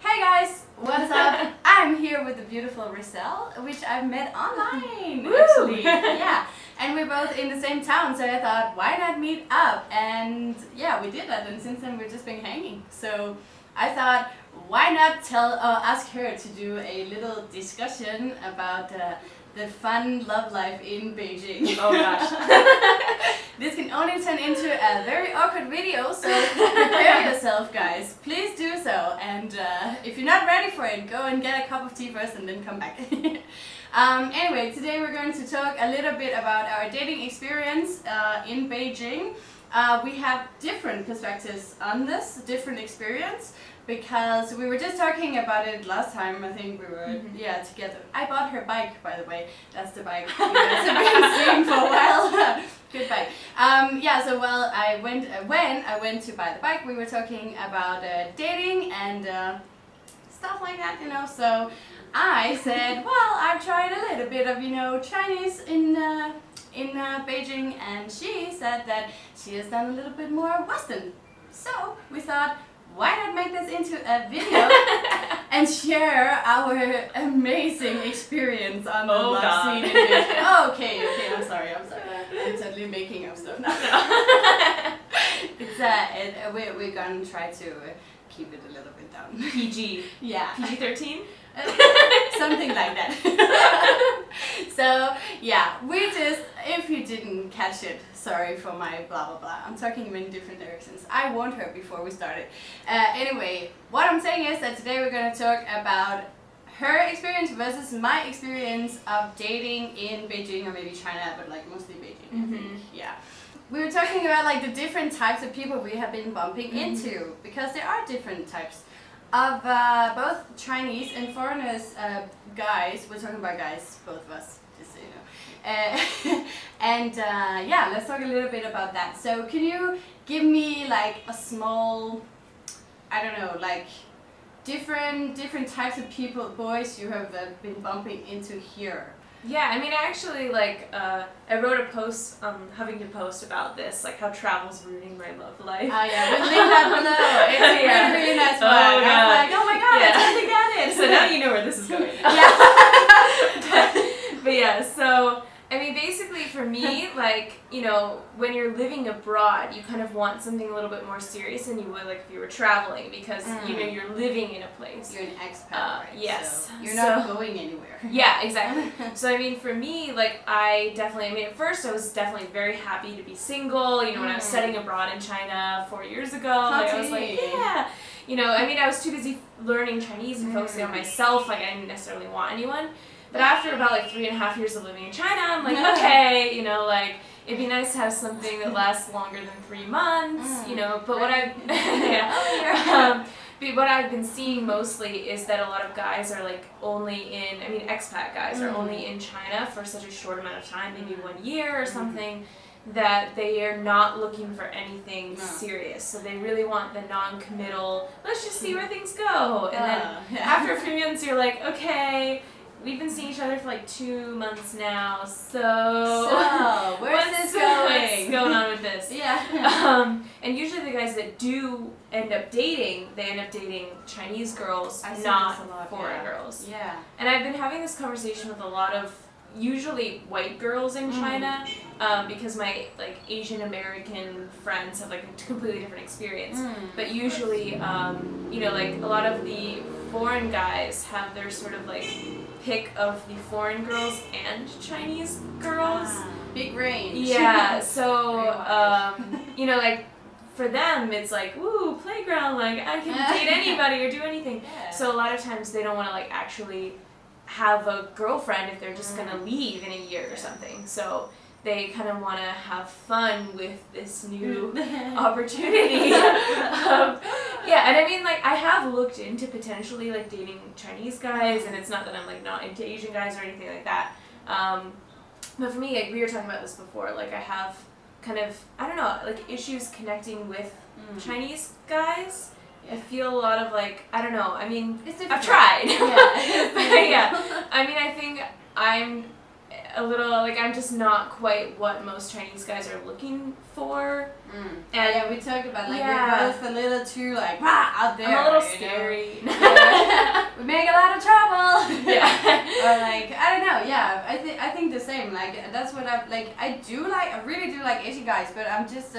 Hey guys, what's up? I'm here with the beautiful Richelle, which I've met online actually. Yeah, and we're both in the same town, so I thought, why not meet up? And yeah, we did that, and since then we've just been hanging. So I thought, why not ask her to do a little discussion about the fun love life in Beijing. Oh gosh. This can only turn into a very awkward video, so prepare yourself, guys. Please do so. And if you're not ready for it, go and get a cup of tea first and then come back. Anyway, today we're going to talk a little bit about our dating experience in Beijing. We have different perspectives on this, different experience. Because we were just talking about it last time, I think we were, together. I bought her bike, by the way. That's the bike you guys have been seeing for a while. Good bike. When I went to buy the bike, we were talking about dating and stuff like that, you know. So I said, well, I've tried a little bit of, Chinese in Beijing, and she said that she has done a little bit more Western. So we thought, why not make this into a video and share our amazing experience on the love scene in Beijing? Oh, okay, I'm sorry. I'm totally making up stuff now. We're gonna try to keep it a little bit down. PG. Yeah. PG-13? Something like that. So yeah, if you didn't catch it, sorry for my blah blah blah. I'm talking in many different directions. I warned her before we started. Anyway, what I'm saying is that today we're going to talk about her experience versus my experience of dating in Beijing, or maybe China, but like mostly Beijing. I think. Yeah. We were talking about like the different types of people we have been bumping into, because there are different types of both Chinese and foreigners, guys. We're talking about guys, both of us, just so you know. Let's talk a little bit about that. So can you give me like a small, I don't know, like different types of people, boys you have been bumping into here? Yeah, I mean, I actually I wrote a post having to post about this, like how travel's ruining my love life. Oh yeah, we'll link that below. It's a really nice one. I was like, oh my god, I totally get it. So now you know where this is going. Yeah. but yeah, so I mean, basically for me, when you're living abroad, you kind of want something a little bit more serious than you would like if you were traveling, because you're living in a place. You're an expat, right? Yes. So you're not going anywhere. Yeah, exactly. So I mean, for me, at first I was definitely very happy to be single. When I was studying abroad in China 4 years ago, I was like, yeah. I was too busy learning Chinese and focusing on myself. I didn't necessarily want anyone. But after about 3.5 years of living in China, I'm like, okay, it'd be nice to have something that lasts longer than 3 months, But what I've been seeing mostly is that a lot of guys are expat guys are only in China for such a short amount of time, maybe 1 year or something, that they are not looking for anything serious. So they really want the non-committal, let's just see where things go. And then after a few months, you're like, okay, we've been seeing each other for 2 months now, so where's this going? What's going on with this? Yeah. And usually the guys that do end up dating, they end up dating Chinese girls, not foreign girls. Yeah. And I've been having this conversation with a lot of usually white girls in China, because my Asian American friends have a completely different experience. But usually, a lot of the foreign guys have their sort of pick of the foreign girls and Chinese girls. Big range. Yeah, so for them it's ooh, playground, I can date anybody or do anything. Yeah. So a lot of times they don't want to actually have a girlfriend if they're just gonna leave in a year or something. So they kind of want to have fun with this new opportunity. And I mean, I have looked into potentially dating Chinese guys, and it's not that I'm not into Asian guys or anything like that. But for me, we were talking about this before, I have kind of, I don't know, issues connecting with Chinese guys. I feel a lot of I don't know, I mean, I've tried. Yeah. I mean, I think I'm a little, like, I'm just not quite what most Chinese guys are looking for. And yeah, we talked about, like, we're both a little too, like, out there. I'm a little scary. We make a lot of trouble. Yeah. Or, like, I don't know, yeah, I think the same. Like, that's what I really do like Asian guys, but I'm just,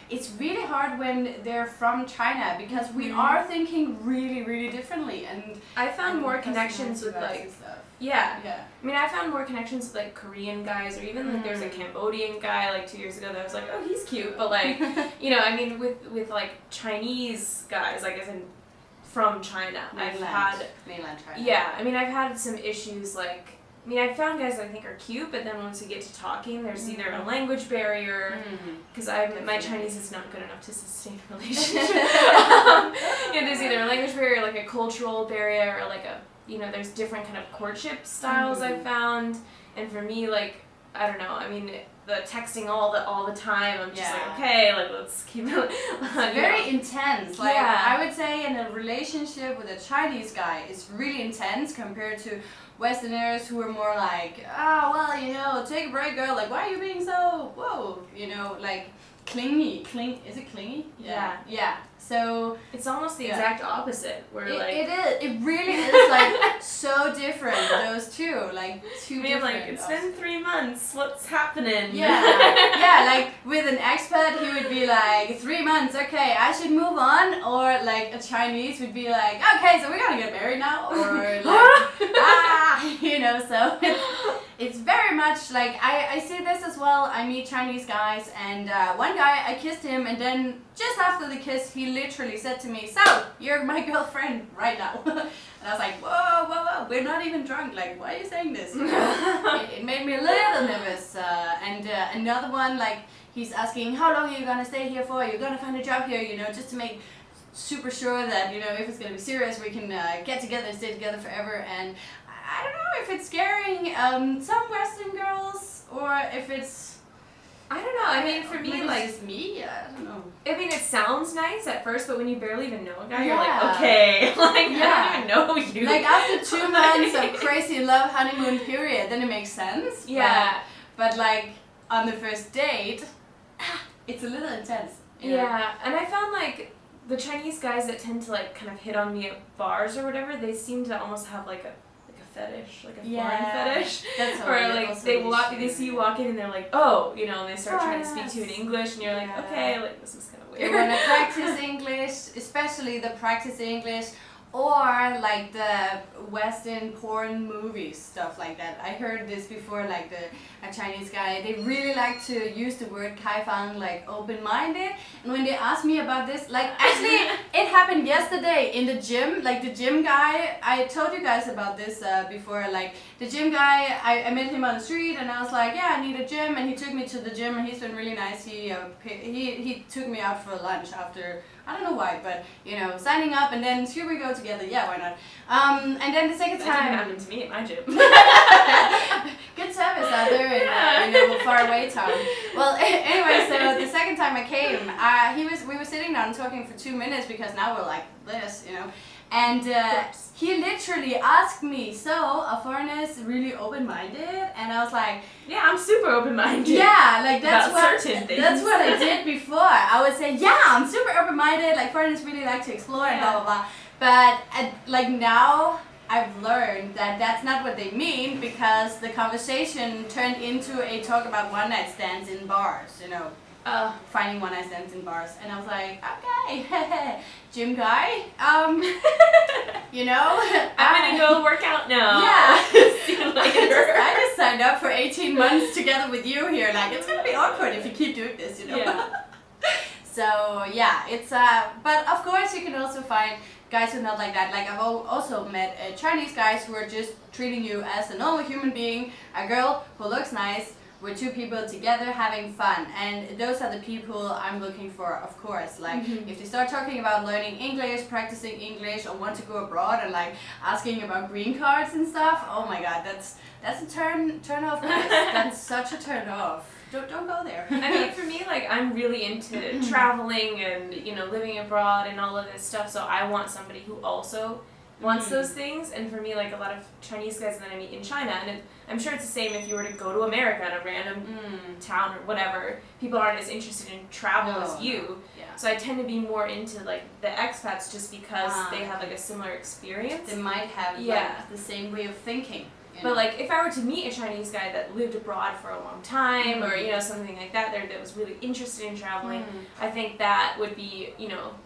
it's really hard when they're from China, because we are thinking really, really differently. And I found more connections with, like, yeah. I mean, I found more connections with, like, Korean guys, or even, like, there's a Cambodian guy, like, 2 years ago that I was like, oh, he's cute, but, like, you know, I mean, with like, Chinese guys, like, as in from China, mainland China. Yeah, I mean, I've had some issues, like, I mean, I've found guys that I think are cute, but then once we get to talking, there's either a language barrier, because my Chinese is not good enough to sustain a relationship. Yeah, there's either a language barrier, like a cultural barrier, or like a, you know, there's different kind of courtship styles I've found, and for me, like, I don't know, I mean, the texting all the time, I'm just like, okay, like, let's keep it. Very intense. Like, I would say in a relationship with a Chinese guy, it's really intense compared to Westerners who are more like, well, you know, take a break, girl. Like, why are you being so, whoa, you know, like, clingy. Is it clingy? Yeah. So it's almost the exact opposite. Where it is. It really is, like, so different. Those two, like, different. Like, it's been 3 months. What's happening? Yeah. Like with an expat, he would be like, 3 months. Okay, I should move on. Or like a Chinese would be like, okay, so we're gonna get married now. Or like, you know. So it's very much like I see this as well. I meet Chinese guys, and one guy, I kissed him, and then just after the kiss, he literally said to me, so, you're my girlfriend right now. And I was like, whoa, we're not even drunk. Like, why are you saying this? You know? It made me a little nervous. And another one, like, he's asking, how long are you going to stay here for? You're going to find a job here, you know, just to make super sure that, you know, if it's going to be serious, we can get together and stay together forever. And I don't know if it's scaring some Western girls, or if it's... I don't know. I mean, for me, like, it's just me. I don't know. I mean, it sounds nice at first, but when you barely even know a guy, you're like, okay, like, I don't even know you. Like, after 2 months of crazy love honeymoon period, then it makes sense. Yeah. But like, on the first date, it's a little intense. You know? Yeah, and I found, like, the Chinese guys that tend to, like, kind of hit on me at bars or whatever, they seem to almost have, like, a fetish, like a foreign fetish, that's or like they see you walk in and they're like, oh, you know, and they start trying to speak to you in English, and you're like, okay, like, this is kind of weird. You want to practice English, especially the practice English, or like the Western porn movies, stuff like that. I heard this before, like a Chinese guy, they really like to use the word kaifang, like open-minded. And when they asked me about this, like, actually it happened yesterday in the gym. Like, the gym guy, I told you guys about this before, like the gym guy, I met him on the street and I was like, yeah, I need a gym, and he took me to the gym, and he's been really nice. He took me out for lunch after, I don't know why, but, you know, signing up, and then here we go together. Yeah, why not? And then the second time... That didn't happen to me at my gym. Good service out there in a faraway town. Well, anyway, so the second time I came, we were sitting down talking for 2 minutes, because now we're like this, you know. And he literally asked me, so, are foreigners really open-minded? And I was like, yeah, I'm super open-minded. Yeah, like that's that's what I did before. I would say, yeah, I'm super open-minded, like foreigners really like to explore and blah, blah, blah. But like now, I've learned that that's not what they mean, because the conversation turned into a talk about one-night stands in bars, you know. Finding one-night stands in bars, and I was like, okay, gym guy, you know, I'm gonna go work out now. Yeah, see you later. I just signed up for 18 months together with you here. Like, it's gonna be awkward if you keep doing this, you know. Yeah. So yeah, it's but of course you can also find guys who are not like that. Like, I've also met Chinese guys who are just treating you as a normal human being, a girl who looks nice, with 2 people together having fun. And those are the people I'm looking for, of course. Like, if they start talking about learning English, practicing English, or want to go abroad, and like asking about green cards and stuff, oh my god, that's a turn off, guys. That's such a turn off. Don't go there. I mean, for me, like, I'm really into traveling and, you know, living abroad and all of this stuff, so I want somebody who also wants those things, and for me, like a lot of Chinese guys that I meet in China, and I'm sure it's the same if you were to go to America in a random town or whatever, people aren't as interested in travel as you. Yeah. So I tend to be more into like the expats just because they have like a similar experience. They might have like, the same way of thinking. But like if I were to meet a Chinese guy that lived abroad for a long time or something like that that was really interested in traveling, I think that would be,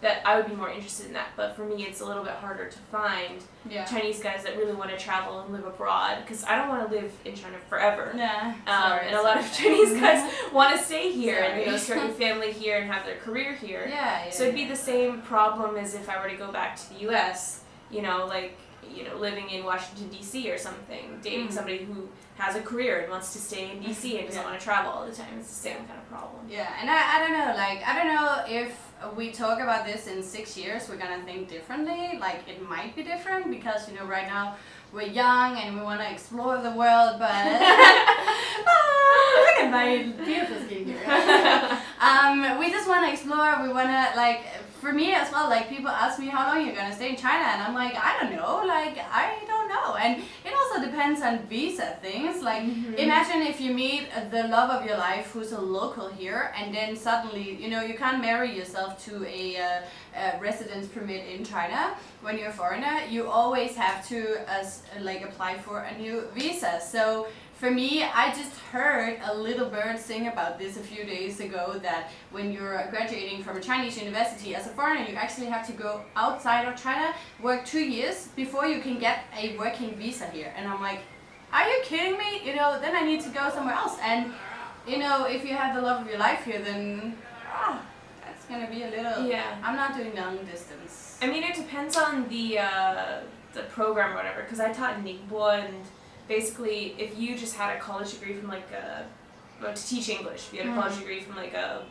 that I would be more interested in that. But for me it's a little bit harder to find Chinese guys that really want to travel and live abroad because I don't want to live in China forever. And a lot of Chinese guys want to stay here and start a family here and have their career here. So it'd be the same problem as if I were to go back to the US, living in Washington, D.C. or something, dating somebody who has a career and wants to stay in D.C. and doesn't want to travel all the time. It's the same kind of problem. Yeah, and I don't know, I don't know if we talk about this in 6 years, we're going to think differently. Like, it might be different because, right now we're young and we want to explore the world, but... look at my beautiful skin here. We just want to explore, we want to, for me as well, people ask me how long you're gonna stay in China, and I'm like, I don't know, I don't know. And it also depends on visa things. Imagine if you meet the love of your life who's a local here, and then suddenly, you can't marry yourself to a residence permit in China when you're a foreigner. You always have to apply for a new visa. So for me, I just heard a little bird sing about this a few days ago, that when you're graduating from a Chinese university as a foreigner, you actually have to go outside of China, work 2 years before you can get a working visa here. And I'm like, are you kidding me? Then I need to go somewhere else. And, if you have the love of your life here, then that's going to be a little... I'm not doing long distance. I mean, it depends on the program or whatever, because I taught in Ningbo, and basically, if you just had a college degree from to teach English, if you had a college degree from a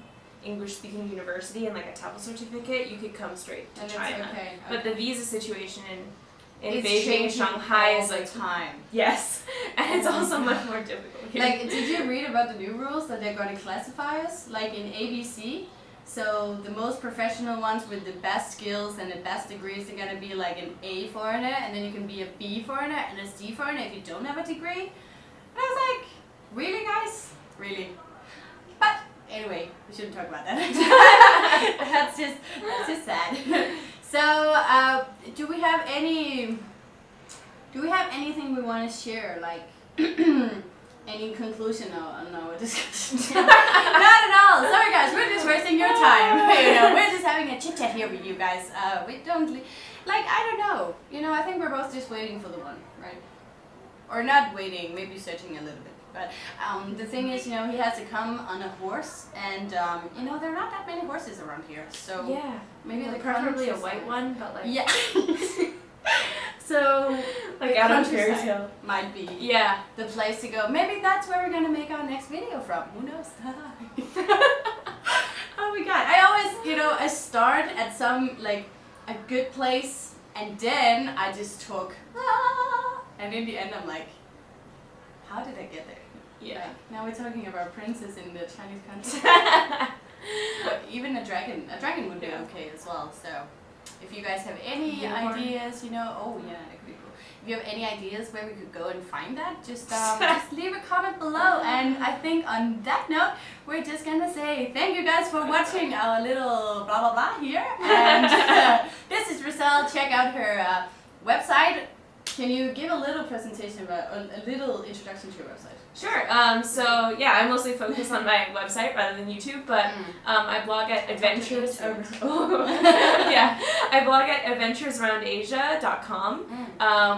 English-speaking university and a TOEFL certificate, you could come straight to China. Okay. But the visa situation in It's Beijing and Shanghai is time. Yes, and it's also much more difficult here. Did you read about the new rules that they're going to classify us? In ABC? So the most professional ones with the best skills and the best degrees are going to be an A foreigner, and then you can be a B foreigner and a C foreigner if you don't have a degree. And I was like, really guys? Really? But anyway, we shouldn't talk about that. That's just sad. So do we have anything we want to share? Any conclusion on our discussion? Not at all. Sorry guys, we're just wasting your time. We're just having a chit chat here with you guys. We don't I don't know. I think we're both just waiting for the one, right? Or not waiting, maybe searching a little bit. But the thing is, he has to come on a horse, and there are not that many horses around here. So maybe preferably a white one, but So out of fairy tale might be the place to go. Maybe that's where we're gonna make our next video from. Who knows? Oh my god! I always, I start at some a good place, and then I just talk, and in the end I'm like, how did I get there? Now we're talking about princes in the Chinese country. But even a dragon would be okay as well. So. If you guys have any ideas, that could be cool. If you have any ideas where we could go and find that, just leave a comment below. And I think on that note, we're just gonna say thank you guys for watching our little blah blah blah here. And this is Richelle. Check out her website. Can you give a little presentation about a little introduction to your website? Sure. I mostly focus on my website rather than YouTube, but I blog at AdventuresAroundAsia.com,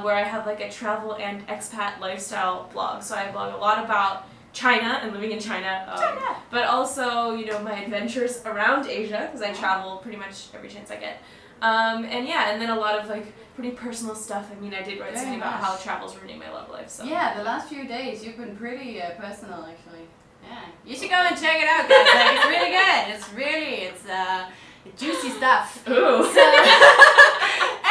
where I have a travel and expat lifestyle blog. So I blog a lot about China and living in China, but also my adventures around Asia, because I travel pretty much every chance I get. And then a lot of pretty personal stuff. I mean, I did write something about how travel's ruining my love life. So the last few days you've been pretty personal, actually. Yeah, you should go and check it out, guys. It's really good. It's juicy stuff. Ooh. So,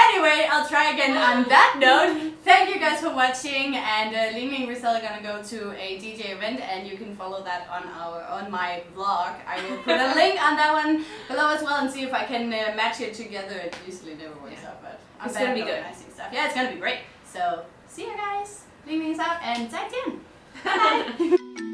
anyway. great. I'll try again on that note. Thank you guys for watching, and Lingling and Richelle are gonna go to a DJ event, and you can follow that on my vlog. I will put a link on that one below as well, and see if I can match it together. It usually never works out, but I'm it's gonna be good. Stuff. Yeah, it's gonna be great. So see you guys. Lingling's out, and 再见. Bye.